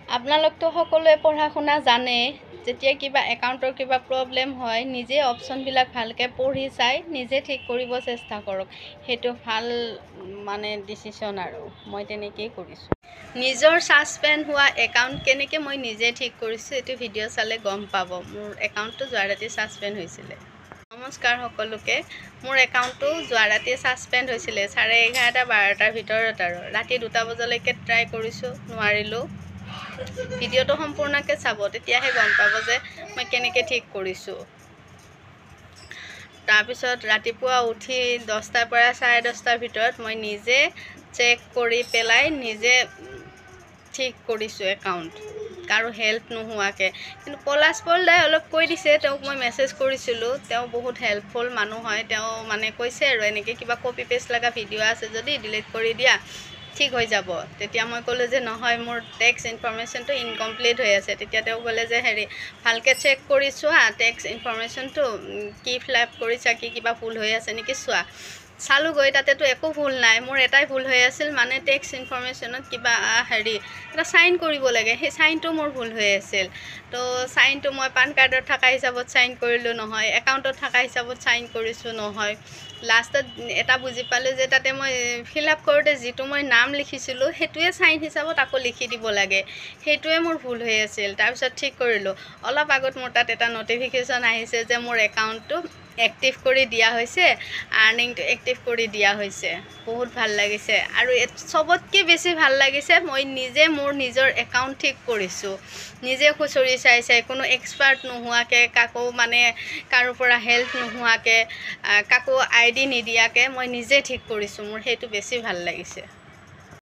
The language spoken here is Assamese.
আপোনালোকতো সকলোৱে পঢ়া শুনা জানে যেতিয়া কিবা একাউণ্টৰ কিবা প্ৰব্লেম হয় নিজে অপশ্যনবিলাক ভালকৈ পঢ়ি চাই নিজে ঠিক কৰিব চেষ্টা কৰক সেইটো ভাল মানে ডিচিশ্যন আৰু মই তেনেকেই কৰিছোঁ নিজৰ ছাছপেণ্ড হোৱা একাউণ্ট কেনেকৈ মই নিজে ঠিক কৰিছোঁ এইটো ভিডিঅ' চালে গম পাব মোৰ একাউণ্টটো যোৱা ৰাতি ছাছপেণ্ড হৈছিলে নমস্কাৰ সকলোকে মোৰ একাউণ্টটো যোৱা ৰাতি ছাছপেণ্ড হৈছিলে 11:30 12টাৰ ভিতৰত আৰু ৰাতি 2টা বজালৈকে ট্ৰাই কৰিছোঁ নোৱাৰিলোঁ ভিডিঅ'টো সম্পূৰ্ণকৈ চাব তেতিয়াহে গম পাব যে মই কেনেকৈ ঠিক কৰিছোঁ তাৰপিছত ৰাতিপুৱা উঠি 10টাৰ পৰা 10:30টাৰ ভিতৰত মই নিজে চেক কৰি পেলাই নিজে ঠিক কৰিছোঁ একাউণ্ট কাৰো হেল্প নোহোৱাকৈ কিন্তু পলাশ দাই অলপ কৈ দিছে তেওঁক মই মেছেজ কৰিছিলোঁ তেওঁ বহুত হেল্পফুল মানুহ হয় তেওঁ মানে কৈছে আৰু এনেকৈ কিবা কপি পেষ্ট লগা ভিডিঅ' আছে যদি ডিলিট কৰি দিয়া ঠিক হৈ যাব তেতিয়া মই ক'লোঁ যে নহয় মোৰ টেক্স ইনফৰমেশ্যনটো ইনকমপ্লিট হৈ আছে তেতিয়া তেওঁ ক'লে যে হেৰি ভালকৈ চেক কৰি চোৱা টেক্স ইনফৰমেশ্যনটো কি ফিল আপ কৰিছা কি কিবা ভুল হৈ আছে নেকি চোৱা চালোঁগৈ তাতেতো একো ভুল নাই মোৰ এটাই ভুল হৈ আছিল মানে টেক্স ইনফৰমেশ্যনত কিবা হেৰি এটা চাইন কৰিব লাগে সেই চাইনটো মোৰ ভুল হৈ আছিল তো চাইনটো মই পান কাৰ্ডত থকা হিচাপত চাইন কৰিলোঁ নহয় একাউণ্টত থকা হিচাপত চাইন কৰিছোঁ নহয় লাষ্টত এটা বুজি পালোঁ যে তাতে মই ফিল আপ কৰোঁতে যিটো মই নাম লিখিছিলোঁ সেইটোৱে চাইন হিচাপত আকৌ লিখি দিব লাগে সেইটোৱে মোৰ ভুল হৈ আছিল তাৰপিছত ঠিক কৰিলোঁ অলপ আগত মোৰ তাত এটা নটিফিকেশ্যন আহিছে যে মোৰ একাউণ্টটো এক্টিভ কৰি দিয়া হৈছে আৰ্নিংটো এক্টিভ কৰি দিয়া হৈছে বহুত ভাল লাগিছে আৰু চবতকৈ বেছি ভাল লাগিছে মই নিজে মোৰ নিজৰ একাউণ্ট ঠিক কৰিছোঁ নিজে খুচৰি চাই চাই কোনো এক্সপাৰ্ট নোহোৱাকৈ কাকো মানে কাৰো পৰা হেল্প নোহোৱাকৈ কাকো ID নিদিয়াকৈ মই নিজে ঠিক কৰিছোঁ মোৰ সেইটো বেছি ভাল লাগিছে